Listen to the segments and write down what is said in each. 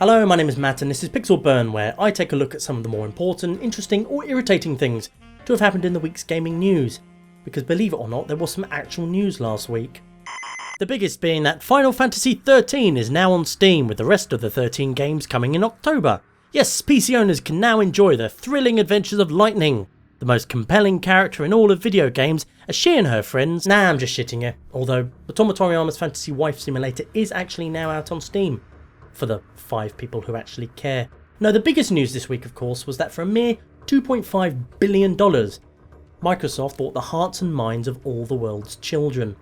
Hello, my name is Matt and this is Pixel Burn, where I take a look at some of the more important, interesting or irritating things to have happened in the week's gaming news. Because believe it or not, there was some actual news last week. The biggest being that Final Fantasy XIII is now on Steam, with the rest of the 13 games coming in October. Yes, PC owners can now enjoy the thrilling adventures of Lightning, the most compelling character in all of video games, as she and her friends— nah, I'm just shitting you, although Otome Toriyama's Fantasy Wife Simulator is actually now out on Steam. For the 5 people who actually care. No, the biggest news this week of course was that for a mere $2.5 billion, Microsoft bought the hearts and minds of all the world's children.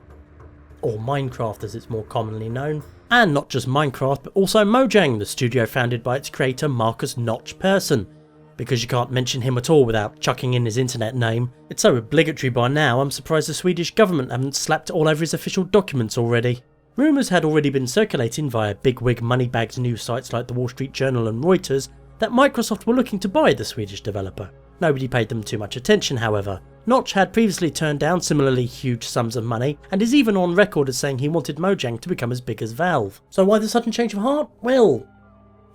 Or Minecraft as it's more commonly known. And not just Minecraft, but also Mojang, the studio founded by its creator Marcus Notch Persson. Because you can't mention him at all without chucking in his internet name. It's so obligatory by now, I'm surprised the Swedish government haven't slapped it all over his official documents already. Rumours had already been circulating via bigwig moneybags news sites like the Wall Street Journal and Reuters that Microsoft were looking to buy the Swedish developer. Nobody paid them too much attention, however. Notch had previously turned down similarly huge sums of money and is even on record as saying he wanted Mojang to become as big as Valve. So why the sudden change of heart? Well,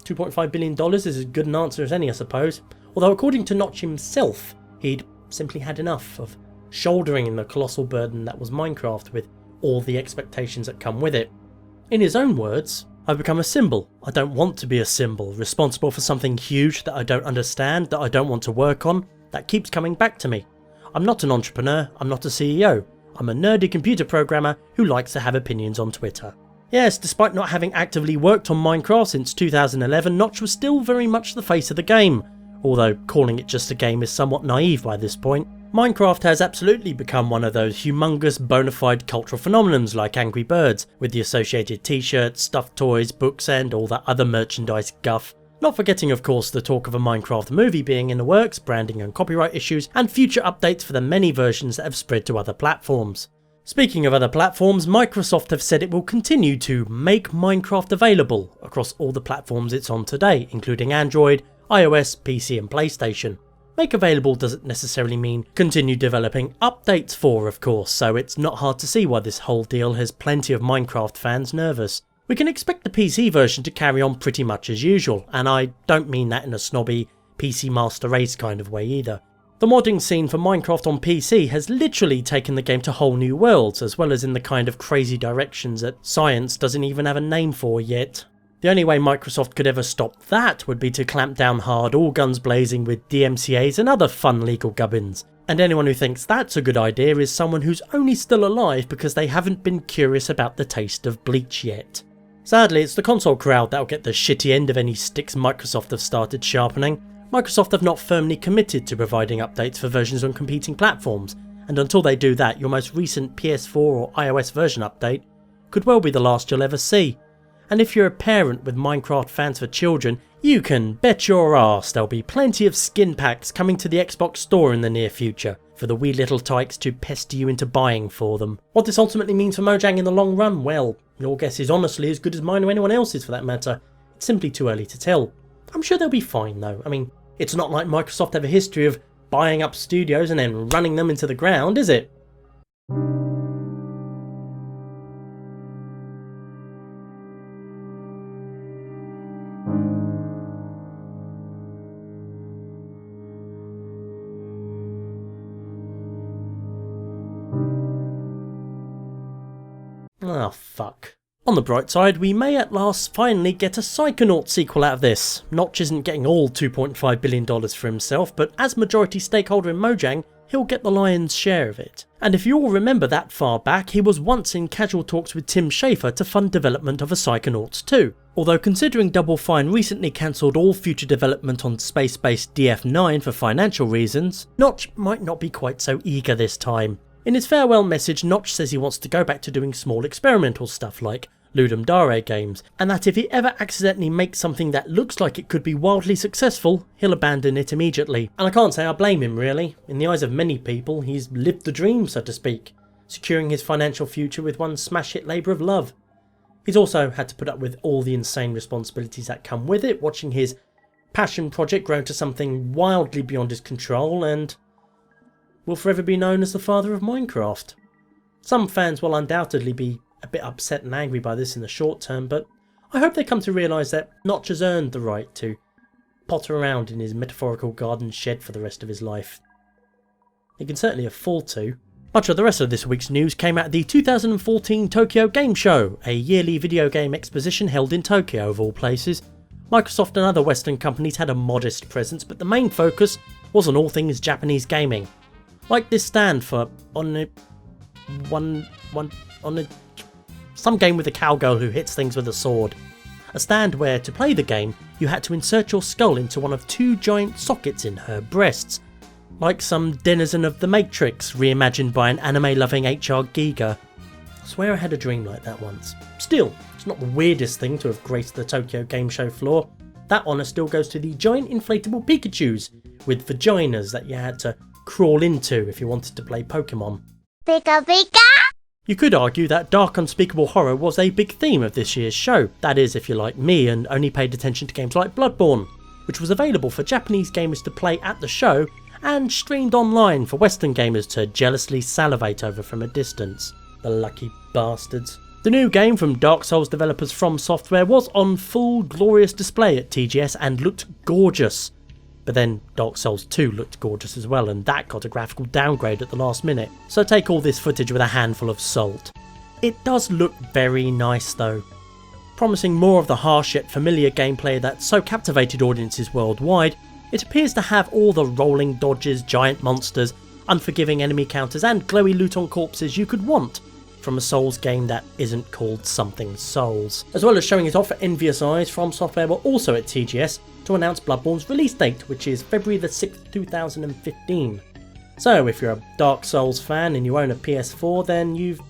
$2.5 billion is as good an answer as any, I suppose. Although according to Notch himself, he'd simply had enough of shouldering the colossal burden that was Minecraft with all the expectations that come with it. In his own words, I've become a symbol. I don't want to be a symbol, responsible for something huge that I don't understand, that I don't want to work on, that keeps coming back to me. I'm not an entrepreneur, I'm not a CEO. I'm a nerdy computer programmer who likes to have opinions on Twitter. Yes, despite not having actively worked on Minecraft since 2011, Notch was still very much the face of the game, although calling it just a game is somewhat naive by this point. Minecraft has absolutely become one of those humongous bona fide cultural phenomenons like Angry Birds, with the associated t-shirts, stuffed toys, books and all that other merchandise guff. Not forgetting of course the talk of a Minecraft movie being in the works, branding and copyright issues, and future updates for the many versions that have spread to other platforms. Speaking of other platforms, Microsoft have said it will continue to make Minecraft available across all the platforms it's on today, including Android, iOS, PC and PlayStation. Make available doesn't necessarily mean continue developing updates for, of course, so it's not hard to see why this whole deal has plenty of Minecraft fans nervous. We can expect the PC version to carry on pretty much as usual, and I don't mean that in a snobby PC master race kind of way either. The modding scene for Minecraft on PC has literally taken the game to whole new worlds, as well as in the kind of crazy directions that science doesn't even have a name for yet. The only way Microsoft could ever stop that would be to clamp down hard, all guns blazing with DMCAs and other fun legal gubbins. And anyone who thinks that's a good idea is someone who's only still alive because they haven't been curious about the taste of bleach yet. Sadly, it's the console crowd that'll get the shitty end of any sticks Microsoft have started sharpening. Microsoft have not firmly committed to providing updates for versions on competing platforms, and until they do that, your most recent PS4 or iOS version update could well be the last you'll ever see. And if you're a parent with Minecraft fans for children, you can bet your arse there'll be plenty of skin packs coming to the Xbox store in the near future for the wee little tykes to pester you into buying for them. What this ultimately means for Mojang in the long run, well, your guess is honestly as good as mine or anyone else's for that matter. It's simply too early to tell. I'm sure they'll be fine though. I mean, it's not like Microsoft have a history of buying up studios and then running them into the ground, is it? Ah, fuck. On the bright side, we may at last finally get a Psychonaut sequel out of this. Notch isn't getting all $2.5 billion for himself, but as majority stakeholder in Mojang, he'll get the lion's share of it. And if you all remember that far back, he was once in casual talks with Tim Schafer to fund development of a Psychonauts 2. Although considering Double Fine recently cancelled all future development on space-based DF9 for financial reasons, Notch might not be quite so eager this time. In his farewell message, Notch says he wants to go back to doing small experimental stuff like Ludum Dare games, and that if he ever accidentally makes something that looks like it could be wildly successful, he'll abandon it immediately. And I can't say I blame him really. In the eyes of many people, he's lived the dream, so to speak, securing his financial future with one smash hit labour of love. He's also had to put up with all the insane responsibilities that come with it, watching his passion project grow to something wildly beyond his control, and will forever be known as the father of Minecraft. Some fans will undoubtedly be a bit upset and angry by this in the short term, but I hope they come to realise that Notch has earned the right to potter around in his metaphorical garden shed for the rest of his life. He can certainly afford to. Much of the rest of this week's news came out of the 2014 Tokyo Game Show, a yearly video game exposition held in Tokyo of all places. Microsoft and other Western companies had a modest presence, but the main focus was on all things Japanese gaming. Like this stand for some game with a cowgirl who hits things with a sword. A stand where, to play the game, you had to insert your skull into one of 2 giant sockets in her breasts. Like some denizen of the Matrix, reimagined by an anime-loving HR Giga. I swear I had a dream like that once. Still, it's not the weirdest thing to have graced the Tokyo Game Show floor. That honour still goes to the giant inflatable Pikachus with vaginas that you had to crawl into if you wanted to play Pokemon. Pika Pika! You could argue that dark unspeakable horror was a big theme of this year's show. That is, if you're like me and only paid attention to games like Bloodborne, which was available for Japanese gamers to play at the show and streamed online for Western gamers to jealously salivate over from a distance. The lucky bastards. The new game from Dark Souls developers From Software was on full glorious display at TGS and looked gorgeous. But then Dark Souls 2 looked gorgeous as well, and that got a graphical downgrade at the last minute. So take all this footage with a handful of salt. It does look very nice though, promising more of the harsh yet familiar gameplay that so captivated audiences worldwide. It appears to have all the rolling dodges, giant monsters, unforgiving enemy counters and glowy loot on corpses you could want from a Souls game that isn't called something Souls. As well as showing it off for envious eyes, From Software were also at TGS to announce Bloodborne's release date, which is February the 6th, 2015. So if you're a Dark Souls fan and you own a PS4, then you've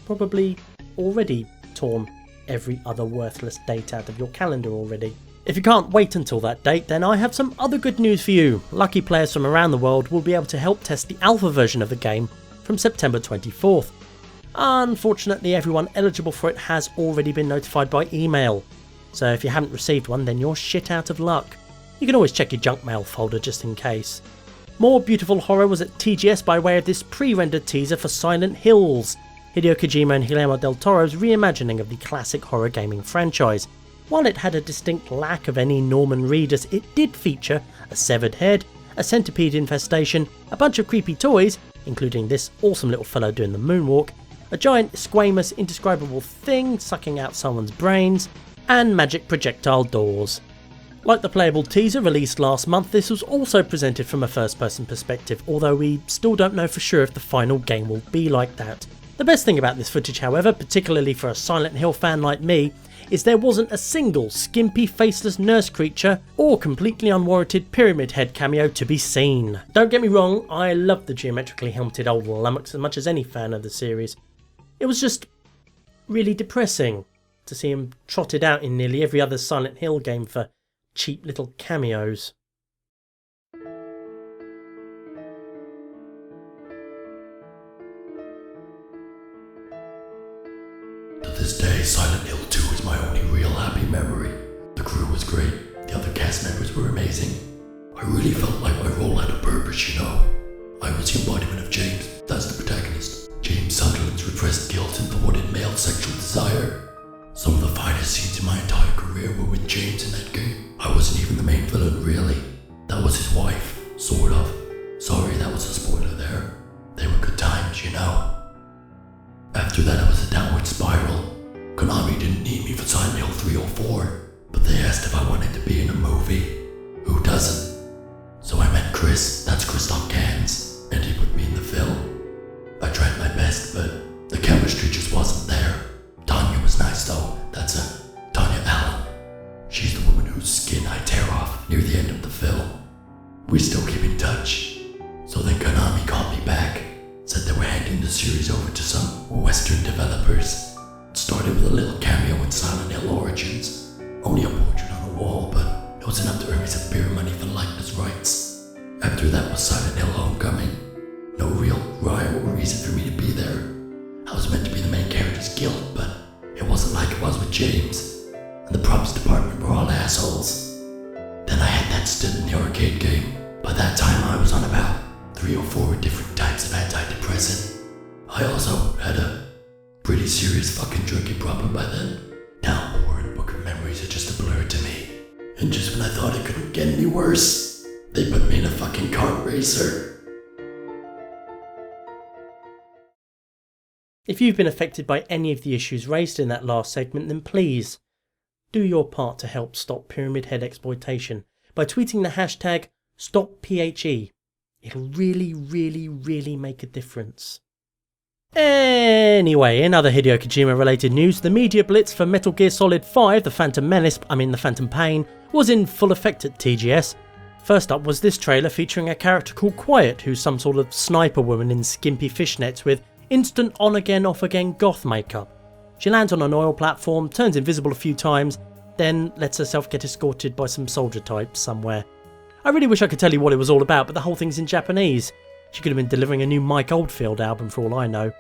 probably already torn every other worthless date out of your calendar already. If you can't wait until that date, then I have some other good news for you. Lucky players from around the world will be able to help test the alpha version of the game from September 24th. Unfortunately, everyone eligible for it has already been notified by email, so if you haven't received one, then you're shit out of luck. You can always check your junk mail folder just in case. More beautiful horror was at TGS by way of this pre-rendered teaser for Silent Hills, Hideo Kojima and Guillermo del Toro's reimagining of the classic horror gaming franchise. While it had a distinct lack of any Norman Reedus, it did feature a severed head, a centipede infestation, a bunch of creepy toys, including this awesome little fellow doing the moonwalk, a giant squamous indescribable thing sucking out someone's brains, and magic projectile doors. Like the playable teaser released last month, this was also presented from a first person perspective, although we still don't know for sure if the final game will be like that. The best thing about this footage, however, particularly for a Silent Hill fan like me, is there wasn't a single skimpy faceless nurse creature or completely unwarranted pyramid head cameo to be seen. Don't get me wrong, I love the geometrically helmeted old lummox as much as any fan of the series. It was just really depressing to see him trotted out in nearly every other Silent Hill game for cheap little cameos. To this day, Silent Hill 2 is my only real happy memory. The crew was great, the other cast members were amazing. I really felt like my role had a purpose, you know. I was the embodiment of James, that's the protagonist. James Sunderland's repressed guilt and thwarted male sexual desire. Some of the finest scenes in my entire career were with James in that game. I wasn't even the main villain, really. That was his wife, sort of. Sorry, that was a spoiler there. They were good times, you know. After that, it was a downward spiral. Konami didn't need me for Silent Hill 3 or 4, but they asked if I wanted to be in a movie. Who doesn't? So I met Chris, that's Christoph Gans, and he put me in the film. I tried my best, but the chemistry just wasn't there. Tanya was nice though, that's Tanya Allen. She's the woman whose skin I tear off near the end of the film. We still keep in touch. So then Konami called me back, said they were handing the series over to some Western developers. It started with a little cameo in Silent Hill Origins. Only a portrait on a wall, but it was enough to earn me some beer money for likeness rights. After that was Silent Hill Homecoming. No real rhyme or reason for me to be there. I was meant to be the main character's guilt, but it wasn't like it was with James. And the props department were all assholes. Then I had that stint in the arcade game. By that time I was on about 3 or 4 different types of antidepressant. I also had a pretty serious fucking drinking problem by then. Downpour and Book of Memories memories are just a blur to me. And just when I thought it couldn't get any worse, they put me in a fucking kart racer. If you've been affected by any of the issues raised in that last segment, then please do your part to help stop Pyramid Head exploitation by tweeting the hashtag StopPHE. It'll really make a difference. Anyway, in other Hideo Kojima related news, the media blitz for Metal Gear Solid 5, the Phantom Pain, was in full effect at TGS. First up was this trailer featuring a character called Quiet, who's some sort of sniper woman in skimpy fishnets with instant on-again, off-again goth makeup. She lands on an oil platform, turns invisible a few times, then lets herself get escorted by some soldier types somewhere. I really wish I could tell you what it was all about, but the whole thing's in Japanese. She could have been delivering a new Mike Oldfield album for all I know.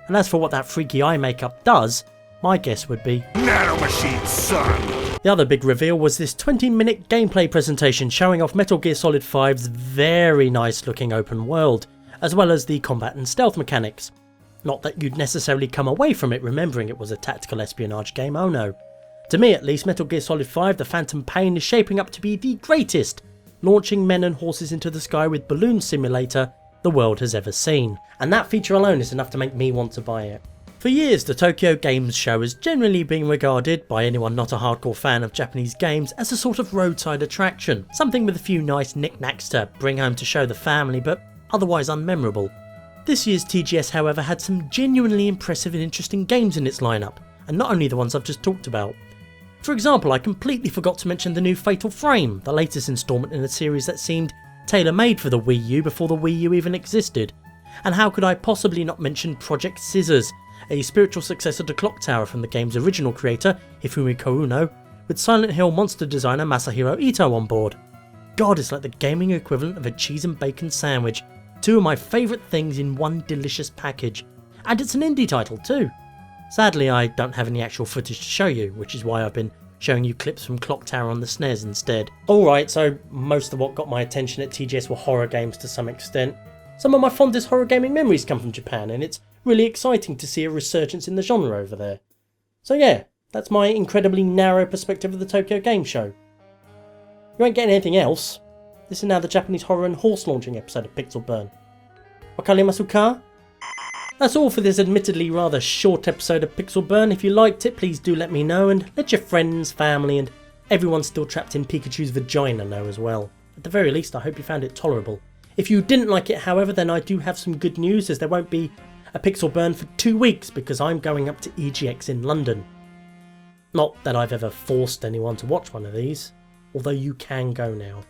And as for what that freaky eye makeup does, my guess would be Nanomachine, son! The other big reveal was this 20-minute gameplay presentation showing off Metal Gear Solid 5's very nice looking open world, as well as the combat and stealth mechanics. Not that you'd necessarily come away from it remembering it was a tactical espionage game, oh no. To me at least, Metal Gear Solid 5 The Phantom Pain is shaping up to be the greatest launching men and horses into the sky with balloon simulator the world has ever seen. And that feature alone is enough to make me want to buy it. For years, the Tokyo Games Show has generally been regarded, by anyone not a hardcore fan of Japanese games, as a sort of roadside attraction. Something with a few nice knickknacks to bring home to show the family, but otherwise unmemorable. This year's TGS, however, had some genuinely impressive and interesting games in its lineup, and not only the ones I've just talked about. For example, I completely forgot to mention the new Fatal Frame, the latest instalment in a series that seemed tailor-made for the Wii U before the Wii U even existed. And how could I possibly not mention Project Scissors, a spiritual successor to Clock Tower from the game's original creator, Hifumi Kouno, with Silent Hill monster designer Masahiro Ito on board. God, it's like the gaming equivalent of a cheese and bacon sandwich. Two of my favourite things in one delicious package. And it's an indie title too. Sadly, I don't have any actual footage to show you, which is why I've been showing you clips from Clock Tower on the SNES instead. Alright, so most of what got my attention at TGS were horror games to some extent. Some of my fondest horror gaming memories come from Japan, and it's really exciting to see a resurgence in the genre over there. So yeah, that's my incredibly narrow perspective of the Tokyo Game Show. You ain't getting anything else. This is now the Japanese horror and horse launching episode of Pixel Burn. Wakarimasu ka? That's all for this admittedly rather short episode of Pixel Burn. If you liked it, please do let me know, and let your friends, family and everyone still trapped in Pikachu's vagina know as well. At the very least, I hope you found it tolerable. If you didn't like it, however, then I do have some good news, as there won't be a Pixel Burn for 2 weeks because I'm going up to EGX in London. Not that I've ever forced anyone to watch one of these, although you can go now.